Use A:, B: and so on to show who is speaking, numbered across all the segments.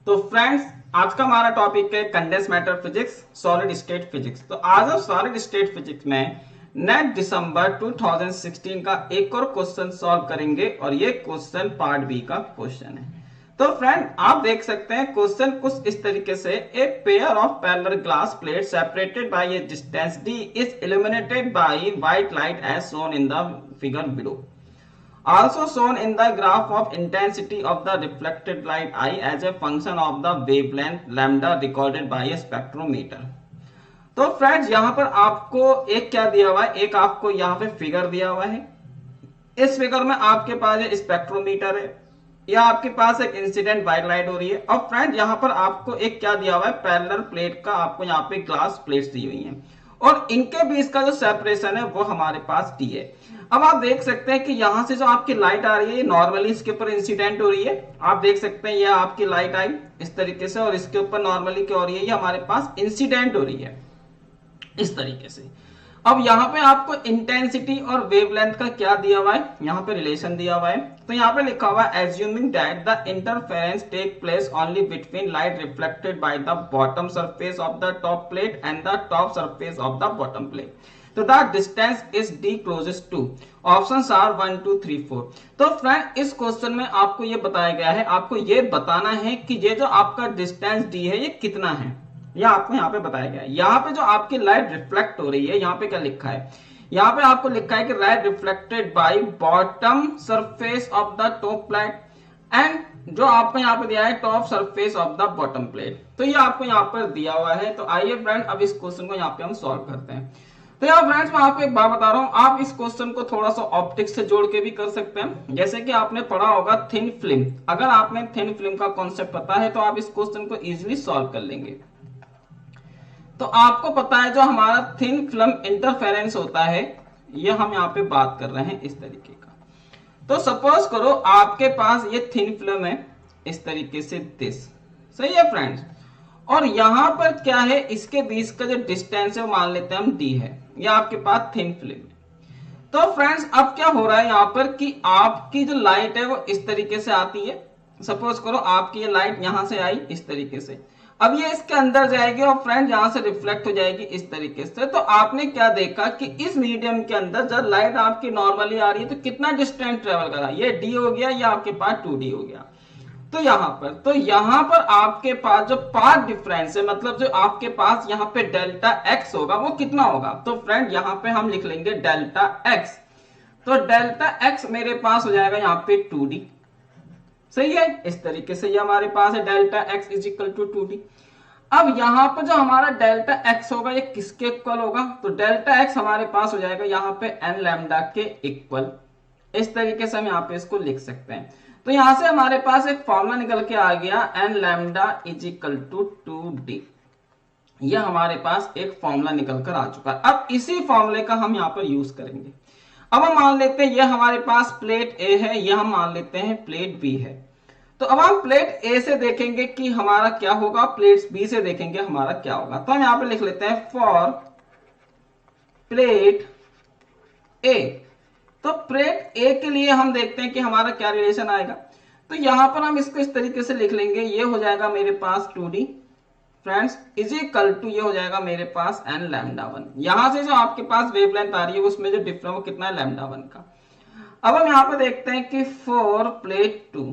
A: तो फ्रेंड्स, आज का हमारा टॉपिक है condense matter physics, solid state physics. तो आज हम सॉलिड स्टेट फिजिक्स में नेट दिसंबर 2016 का एक और क्वेश्चन सॉल्व करेंगे और ये क्वेश्चन पार्ट बी का क्वेश्चन है। तो फ्रेंड, आप देख सकते हैं क्वेश्चन कुछ इस तरीके से, a pair of parallel glass plate separated by a distance D is illuminated by white light as shown in the figure below, also shown in the graph of intensity of the reflected light I as a function of the wavelength lambda recorded by a spectrometer। तो friends, यहां पर आपको एक क्या दिया हुआ है, एक आपको यहां पे फिगर दिया हुआ है। इस फिगर में आपके पास एक स्पेक्ट्रोमीटर है, या आपके पास एक इंसिडेंट व्हाइट लाइट हो रही है। और फ्रेंड, यहां पर आपको एक क्या दिया हुआ है, पैरेलल प्लेट का, आपको यहां पे ग्लास प्लेट्स दी हुई हैं और इनके बीच का जो सेपरेशन है वो हमारे पास टी है। अब आप देख सकते हैं कि यहां से जो आपकी लाइट आ रही है, ये नॉर्मली इसके ऊपर इंसिडेंट हो रही है। आप देख सकते हैं ये आपकी लाइट आई इस तरीके से और इसके ऊपर नॉर्मली क्या हो रही है, ये हमारे पास इंसिडेंट हो रही है इस तरीके से। अब यहाँ पे आपको इंटेंसिटी और वेवलेंथ का क्या दिया हुआ है, यहाँ पे रिलेशन दिया हुआ है। तो यहाँ पे लिखा हुआ है assuming that the interference take place only between light reflected by the bottom surface of the top plate and the top surface of the bottom plate, तो the distance is d closest to. Options are 1 2 3 4। तो friend, इस question में आपको ये बताया गया है, आपको ये बताना है कि ये जो आपका डिस्टेंस डी है ये कितना है, यह आपको यहाँ पे बताया गया है। यहाँ पे जो आपकी लाइट रिफ्लेक्ट हो रही है, यहाँ पे क्या लिखा है, यहाँ पे आपको लिखा है कि light reflected bye bottom surface of the top plate and जो आपको यहाँ पे दिया है top surface of the bottom plate. तो ये आपको यहाँ पर दिया हुआ है। तो आइए फ्रेंड, अब इस क्वेश्चन को यहाँ पे हम सॉल्व करते हैं। तो यार फ्रेंड्स, मैं आपको एक बात बता रहा हूँ, आप इस क्वेश्चन को थोड़ा सा ऑप्टिक्स से जोड़ के भी कर सकते हैं। जैसे कि आपने पढ़ा होगा थिन फिल्म, अगर आपने थिन फिल्म का कॉन्सेप्ट पता है तो आप इस क्वेश्चन को इजीली सॉल्व कर लेंगे। तो आपको पता है जो हमारा थिन फिल्म इंटरफेरेंस होता है, ये हम यहाँ पे बात कर रहे हैं इस तरीके का। तो सपोज करो आपके पास ये थिन फिल्म है इस तरीके से, दिस सही है फ्रेंड्स। और यहां पर क्या है, इसके बीच का जो डिस्टेंस है वो मान लेते हैं हम डी है, ये आपके पास थिन फिल्म है। तो फ्रेंड्स, अब क्या हो रहा है यहाँ पर कि आपकी जो लाइट है वो इस तरीके से आती है। सपोज करो आपकी ये लाइट यहां से आई इस तरीके से, अब ये इसके अंदर जाएगी और फ्रेंड यहां से रिफ्लेक्ट हो जाएगी इस तरीके से। तो आपने क्या देखा कि इस मीडियम के अंदर जब लाइट आपकी नॉर्मली आ रही है तो कितना डिस्टेंस ट्रेवल करा, ये डी हो गया, ये आपके पास 2d हो गया। तो यहां पर आपके पास जो पाथ डिफरेंस है, मतलब जो आपके पास यहाँ पे डेल्टा एक्स होगा वो कितना होगा। तो फ्रेंड, यहाँ पे हम लिख लेंगे डेल्टा एक्स। तो डेल्टा एक्स मेरे पास हो जाएगा यहाँ पे 2d, सही है। इस तरीके से ये हमारे पास है delta X is equal to 2d। अब यहाँ पर जो हमारा डेल्टा एक्स होगा ये किसके इक्वल होगा, तो डेल्टा एक्स हमारे पास हो जाएगा यहाँ पे एन लैम्डा के इक्वल। इस तरीके से हम यहाँ पे इसको लिख सकते हैं। तो यहां से हमारे पास एक फॉर्मूला निकल के आ गया, N lambda is equal to 2d। ये हमारे पास एक फॉर्मूला निकल कर आ चुका है। अब इसी फॉर्मूले का हम यहाँ पर यूज करेंगे। अब हम मान लेते हैं ये हमारे पास प्लेट ए है, ये हम मान लेते हैं प्लेट बी है। तो अब हम प्लेट ए से देखेंगे कि हमारा क्या होगा, प्लेट बी से देखेंगे हमारा क्या होगा। तो हम यहाँ पे लिख लेते हैं फॉर प्लेट ए। तो प्लेट ए के लिए हम देखते हैं कि हमारा क्या रिलेशन आएगा। तो यहां पर हम इसको इस तरीके से लिख लेंगे, ये हो जाएगा मेरे पास 2d friends is equal to, ये हो जाएगा मेरे पास एन लैम्डा 1। यहां से जो आपके पास वेवलेंथ आ रही है उसमें जो डिफरेंस वो कितना है, लैम्डा 1 का। अब हम यहाँ पे देखते हैं कि फॉर प्लेट 2,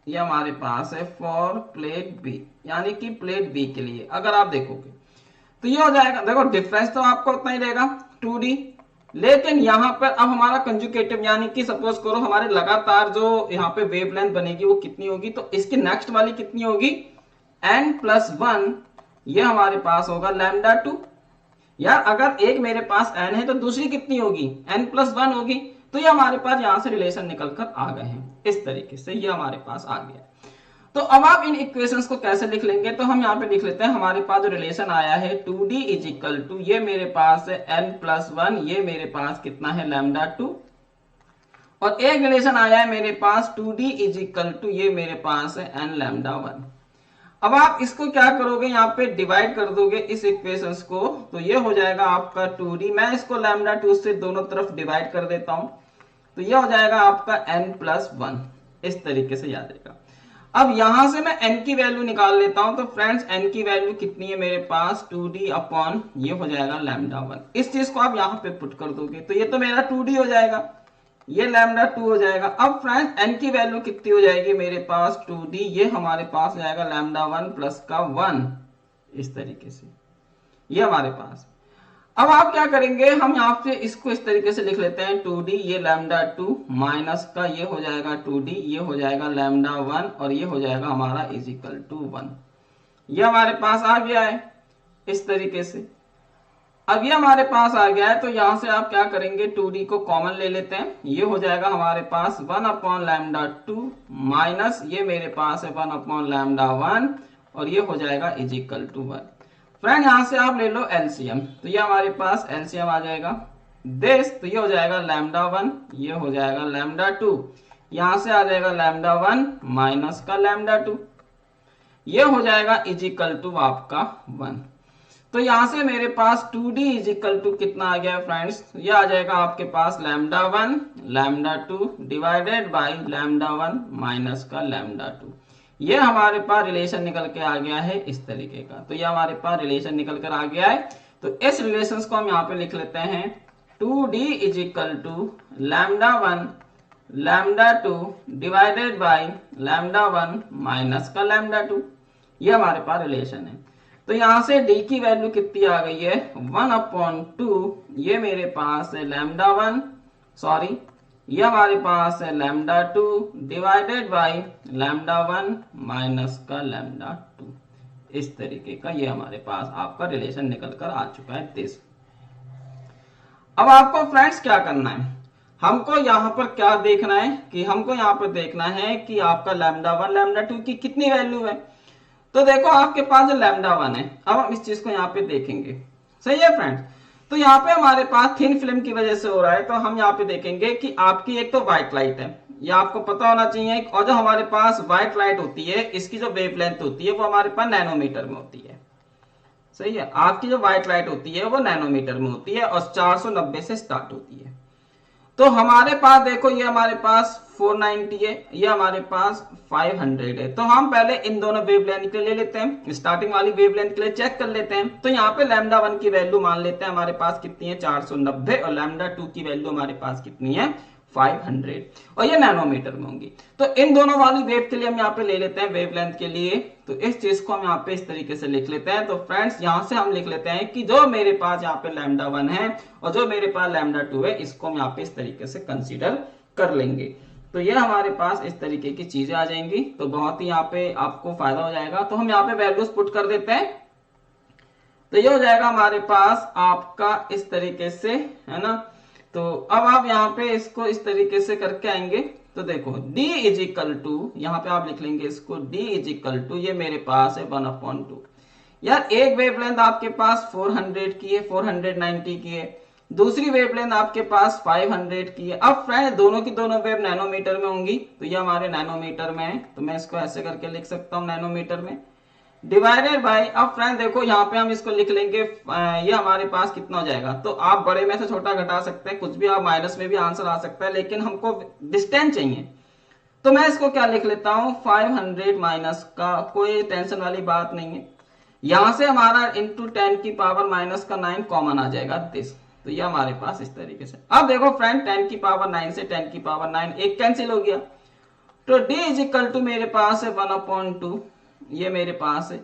A: ये हमारे पास है फॉर प्लेट बी, यानी कि प्लेट बी के लिए अगर आप देखोगे तो ये हो जाएगा, देखो डिफरेंस तो आपको उतना ही रहेगा 2d, लेकिन यहां पर अब हमारा कंजुगेटिव, यानी कि सपोज करो हमारे लगातार जो यहाँ पे वेवलेंथ बनेगी वो कितनी होगी, तो इसकी नेक्स्ट वाली कितनी होगी, n+1, ये हमारे पास होगा लैम्डा 2। यार अगर एक मेरे पास n है तो दूसरी कितनी होगी, n+1 होगी। तो ये हमारे पास यहां से रिलेशन निकल कर आ गए हैं इस तरीके से, ये हमारे पास आ गया। तो अब आप इन इक्वेशंस को कैसे लिख लेंगे, तो हम यहाँ पे लिख लेते हैं, हमारे पास जो रिलेशन आया है 2d इज इक्वल टू, ये मेरे पास है n+1, ये मेरे पास कितना है लैम्डा 2, और एक रिलेशन आया है मेरे पास 2d इज इक्वल टू, ये मेरे पास है n लैम्डा 1। अब आप इसको क्या करोगे, यहाँ पे डिवाइड कर दोगे इस इक्वेशंस को, तो ये हो जाएगा आपका 2d, मैं इसको लैम्डा 2 से दोनों तरफ डिवाइड कर देता हूं, तो ये हो जाएगा आपका n+1, इस तरीके से याद रहेगा। अब यहां से मैं n की वैल्यू निकाल लेता हूं। तो फ्रेंड्स n की वैल्यू कितनी है मेरे पास 2d अपॉन ये हो जाएगा लैम्डा 1। इस चीज को आप यहां पे पुट कर दोगे तो ये तो मेरा 2d हो जाएगा, ये लैम्डा 2 हो जाएगा। अब फ्रेंड्स n की वैल्यू कितनी हो जाएगी मेरे पास 2d, ये हमारे पास हो जाएगा लैम्डा 1 प्लस का 1, इस तरीके से ये हमारे पास। अब आप क्या करेंगे, हम यहाँ पे इसको इस तरीके से लिख लेते हैं 2d, ये लैम्डा 2 माइनस का ये हो जाएगा 2d, ये हो जाएगा लैम्डा 1 और ये हो जाएगा हमारा इज इक्वल टू 1। ये हमारे पास आ गया है इस तरीके से। अब ये हमारे पास आ गया है तो यहां से आप क्या करेंगे 2d को कॉमन ले लेते हैं, ये हो जाएगा हमारे पास 1 अपॉन लैम्डा 2 माइनस ये मेरे पास है 1 अपॉन लैम्डा 1 और ये हो जाएगा इज इक्वल टू 1। फ्रेंड यहां से आप ले लो एलसीएम, तो ये हमारे पास एलसीएम आ जाएगा दिस, तो ये हो जाएगा लैम्डा 1, ये हो जाएगा लैम्डा 2, यहां से आ जाएगा लैम्डा 1 माइनस का लैम्डा 2, ये हो जाएगा इज इक्वल टू आपका 1। तो यहां से मेरे पास 2d इज इक्वल टू कितना आ गया फ्रेंड्स, ये आ जाएगा आपके पास lambda 1 lambda 2 divided by lambda 1 minus का लैम्डा 2। ये हमारे पास रिलेशन निकल के आ गया है इस तरीके का। तो ये हमारे पास रिलेशन निकल कर आ गया है। तो इस रिलेशन को हम यहाँ पे लिख लेते हैं 2d is equal to lambda 1 lambda 2 divided by lambda 1 minus का लैम्डा 2। ये हमारे पास रिलेशन है। तो यहां से d की वैल्यू कितनी आ गई है 1 अपॉन 2, ये मेरे पास है लैम्डा 1 सॉरी ये हमारे पास है lambda 2 divided by lambda 1 minus का लैम्डा 2। इस तरीके का ये हमारे पास आपका रिलेशन निकल कर आ चुका है दिस। अब आपको फ्रेंड्स क्या करना है, हमको यहाँ पर क्या देखना है कि हमको यहाँ पर देखना है कि आपका लैम्डा 1 लैम्डा 2 की कितनी वैल्यू है। तो देखो आपके पास जो लैम्डा 1 है, अब हम इस चीज को यहाँ पे देखेंगे, सही है फ्रेंड्स। तो यहाँ पे हमारे पास थिन फिल्म की वजह से हो रहा है, तो हम यहाँ पे देखेंगे कि आपकी एक तो व्हाइट लाइट है, ये आपको पता होना चाहिए, और जो हमारे पास व्हाइट लाइट होती है इसकी जो वेवलेंथ होती है वो हमारे पास नैनोमीटर में होती है, सही है। आपकी जो व्हाइट लाइट होती है वो नैनोमीटर में होती है और 490 से स्टार्ट होती है। तो हमारे पास देखो ये हमारे पास 490 है, ये हमारे पास 500 है। तो हम पहले इन दोनों वेवलेंथ के लिए ले लेते हैं, स्टार्टिंग वाली वेवलेंथ के लिए चेक कर लेते हैं। तो यहाँ पे लैम्डा 1 की वैल्यू मान लेते हैं हमारे पास कितनी है 490 और लैम्डा 2 की वैल्यू हमारे पास कितनी है 500 और ये नैनोमीटर में होंगी। तो इन दोनों वाली वेव के लिए हम यहाँ पे ले लेते हैं वेवलेंथ के लिए, तो इस चीज को हम यहाँ पे इस तरीके से लिख लेते हैं। तो फ्रेंड्स यहाँ से हम लिख लेते हैं कि जो मेरे पास यहाँ पे लैम्डा 1 है और जो मेरे पास लैम्डा 2 है इसको हम यहाँ पे इस तरीके से कंसीडर कर लेंगे। तो ये हमारे पास इस तरीके की चीजें आ जाएंगी, तो बहुत ही यहाँ पे आपको फायदा हो जाएगा। तो हम यहाँ पे वैल्यूज पुट कर देते हैं, तो ये हो जाएगा हमारे पास आपका इस तरीके से, है ना। तो अब आप यहाँ पे इसको इस तरीके से करके आएंगे, तो देखो d इज इक्वल टू, यहाँ पे आप लिख लेंगे इसको d इज इक्वल टू, ये मेरे पास है 1/2। यार एक वेवलेंथ आपके पास 400 की है, 490 की है, दूसरी वेवलेंथ आपके पास 500 की है। अब फ्रेंड दोनों की दोनों वेव नैनोमीटर में होंगी, तो ये हमारे नैनोमीटर में है, तो मैं इसको ऐसे करके लिख सकता हूँ नैनोमीटर में डिवाइडेड बाय। अब फ्रेंड देखो यहाँ पे हम इसको लिख लेंगे, ये हमारे पास कितना हो जाएगा, तो आप बड़े में से छोटा घटा सकते हैं, कुछ भी आप माइनस में भी आंसर आ सकता है, लेकिन हमको डिस्टेंस चाहिए। तो मैं इसको क्या लिख लेता हूँ 500 माइनस का, कोई टेंशन वाली बात नहीं है। यहां से हमारा इंटू 10 की पावर माइनस का 9 कॉमन आ जाएगा दिस, तो ये हमारे पास इस तरीके से। अब देखो फ्रेंड 10 की पावर 9 से 10 की पावर 9 एक कैंसिल हो गया, तो d इज इक्वल टू मेरे पास है 1/2, ये मेरे पास है।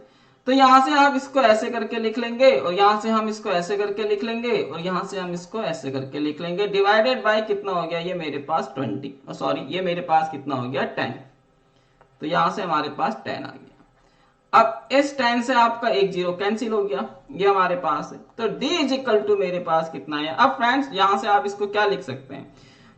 A: तो यहां से आप इसको ऐसे करके लिख लेंगे और यहां से हम इसको ऐसे करके लिख लेंगे और यहां से हम इसको ऐसे करके लिख लेंगे, डिवाइडेड बाय कितना हो गया, ये मेरे पास 20 सॉरी ये मेरे पास कितना हो गया 10, तो यहां से हमारे पास 10 आ गया। अब इस 10 से आपका एक 0 कैंसिल हो गया, ये हमारे पास है। तो d इज इक्वल टू मेरे पास कितना है। अब फ्रेंड्स यहां से आप इसको क्या लिख सकते हैं,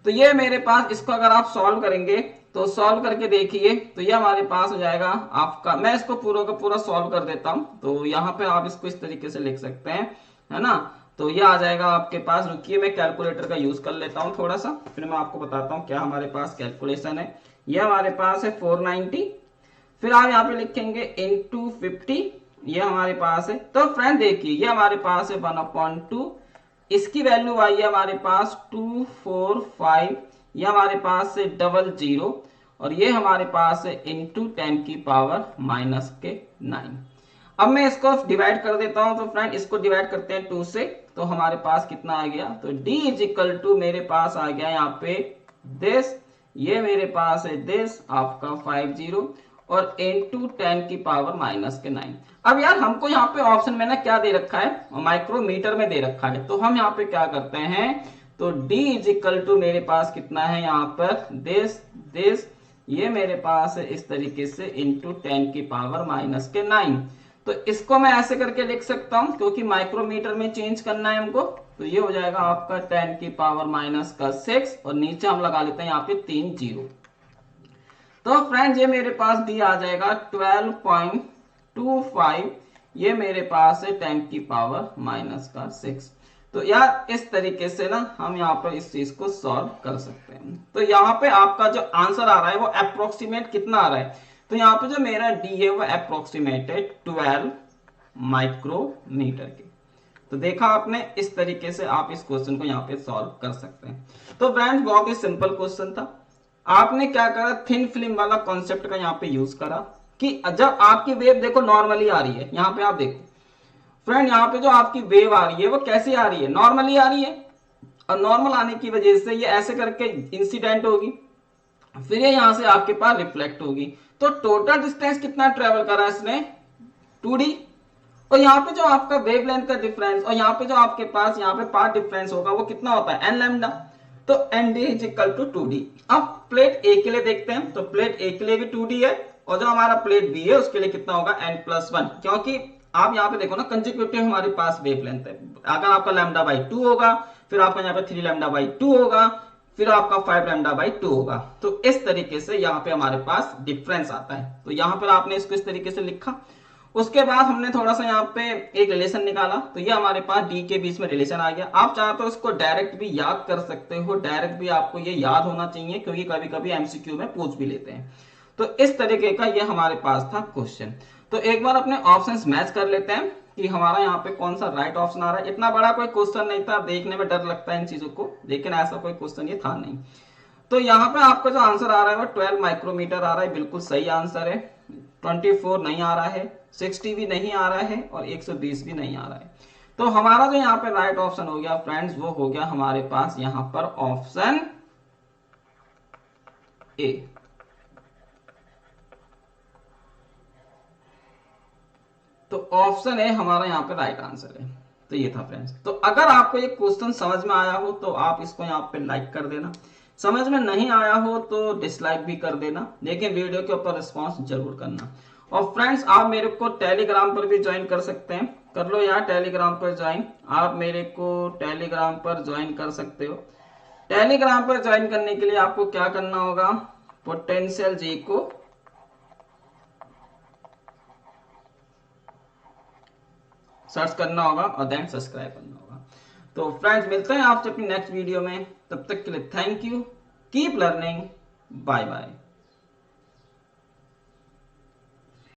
A: तो ये मेरे पास, इसको अगर आप सॉल्व करेंगे तो सॉल्व करके देखिए, तो ये हमारे पास हो जाएगा आपका, मैं इसको पूरा का पूरा सॉल्व कर देता हूं, तो यहाँ पे आप इसको इस तरीके से लिख सकते हैं, है ना। तो ये आ जाएगा आपके पास, रुकिए मैं कैलकुलेटर का यूज कर लेता हूँ थोड़ा सा, फिर मैं आपको बताता हूँ क्या हमारे पास कैलकुलेशन है। ये हमारे पास है 490, फिर आप यहाँ पे लिखेंगे इंटू 50, ये हमारे पास है। तो फ्रेंड देखिए ये हमारे पास है 1/2, इसकी वैल्यू आई है हमारे पास 245, ये हमारे पास से 00, और ये हमारे पास है इंटू 10 की पावर माइनस के 9। अब मैं इसको डिवाइड कर देता हूं। तो फ्रेंड इसको डिवाइड करते हैं 2 से, तो हमारे पास कितना आ गया, तो d इज इक्वल टू मेरे पास आ गया यहाँ पे दिस, ये मेरे पास है दिस आपका 50 और इंटू 10 की पावर माइनस के 9। अब यार हमको यहाँ पे ऑप्शन में ना क्या दे रखा है, माइक्रोमीटर में दे रखा है, तो हम यहाँ पे क्या करते हैं, तो d इज इक्वल टू मेरे पास कितना है यहाँ पर दिस ये मेरे पास है इस तरीके से इंटू 10 की पावर माइनस के 9। तो इसको मैं ऐसे करके लिख सकता हूं क्योंकि माइक्रोमीटर में चेंज करना है हमको। तो ये हो जाएगा आपका 10 की पावर माइनस का 6 और नीचे हम लगा लेते हैं यहाँ पे 3 जीरो। तो फ्रेंड्स ये मेरे पास डी आ जाएगा 12.25, ये मेरे पास है 10 की पावर माइनस का 6। तो यार इस तरीके से ना हम यहाँ पर इस चीज को सॉल्व कर सकते हैं। तो यहाँ पे आपका जो आंसर आ रहा है वो अप्रोक्सीमेट कितना आ रहा है, तो यहाँ पे जो मेरा डी है वो अप्रोक्सीमेटेड 12 माइक्रोमीटर के। तो देखा आपने, इस तरीके से आप इस क्वेश्चन को यहाँ पे सॉल्व कर सकते हैं। तो फ्रेंड्स बहुत ही सिंपल क्वेश्चन था। आपने क्या करा, थिन फिल्म वाला कॉन्सेप्ट का यहाँ पे यूज करा कि जब आपकी वेव देखो नॉर्मली आ रही है, यहाँ पे आप देखो फ्रेंड, यहाँ पे जो आपकी वेव आ रही है वो कैसे आ रही है, नॉर्मली आ रही है, और नॉर्मल आने की वजह से ये ऐसे करके इंसिडेंट होगी, फिर ये यहां से आपके पास रिफ्लेक्ट होगी। तो टोटल डिस्टेंस कितना ट्रेवल करा इसने, 2d, और यहाँ पे जो आपका वेवलेंथ का डिफरेंस और यहाँ पे जो आपके पास यहाँ पे पाथ डिफरेंस होगा वो कितना होता है, n लैम्डा। तो nd is equal to 2d। अब प्लेट A के लिए देखते हैं, तो प्लेट A के लिए भी 2d है और जो हमारा प्लेट B है उसके लिए कितना होगा, n+1, क्योंकि आप यहाँ पे देखो ना कंसेक्यूटिव हमारे पास वेवलेंथ है। अगर आपका λ/2 होगा, फिर आपका यहाँ पे 3 λ/2 होगा, फिर आपका 5 λ/2 होगा। तो इस तरीके से यहाँ पे हमारे पास डिफरेंस आता है। तो यहाँ पर आपने इसको इस तरीके से लिखा। उसके बाद हमने थोड़ा सा यहाँ पे एक रिलेशन निकाला, तो ये हमारे पास डी के बीच में रिलेशन आ गया। आप चाहे तो इसको डायरेक्ट भी याद कर सकते हो, डायरेक्ट भी आपको ये याद होना चाहिए क्योंकि कभी कभी एमसीक्यू में पूछ भी लेते हैं। तो इस तरीके का ये हमारे पास था क्वेश्चन। तो एक बार अपने ऑप्शंस मैच कर लेते हैं कि हमारा यहाँ पे कौन सा राइट ऑप्शन आ रहा है। इतना बड़ा कोई क्वेश्चन नहीं था, देखने में डर लगता है इन चीजों को, लेकिन ऐसा कोई क्वेश्चन ये था नहीं। तो यहाँ पे आपका जो आंसर आ रहा है वो 12 माइक्रोमीटर आ रहा है, बिल्कुल सही आंसर है। 24 नहीं आ रहा है, 60 भी नहीं आ रहा है और 120 भी नहीं आ रहा है। तो हमारा जो यहाँ पे राइट ऑप्शन हो गया फ्रेंड्स, वो हो गया हमारे पास यहाँ पर ऑप्शन ए। तो ऑप्शन ए हमारा यहाँ पे राइट आंसर है। तो ये था फ्रेंड्स। तो अगर आपको ये क्वेश्चन समझ में आया हो तो आप इसको यहाँ पे लाइक कर देना, समझ में नहीं आया हो तो डिसलाइक भी कर देना, लेकिन वीडियो के ऊपर रिस्पॉन्स जरूर करना। और फ्रेंड्स आप मेरे को टेलीग्राम पर भी ज्वाइन कर सकते हैं, कर लो यार टेलीग्राम पर ज्वाइन। आप मेरे को टेलीग्राम पर ज्वाइन कर सकते हो। टेलीग्राम पर ज्वाइन करने के लिए आपको क्या करना होगा, पोटेंशियल जी को सर्च करना होगा और देन सब्सक्राइब करना होगा। तो फ्रेंड्स मिलते हैं आपसे अपनी नेक्स्ट वीडियो में, तब तक के लिए thank you, keep learning, bye bye.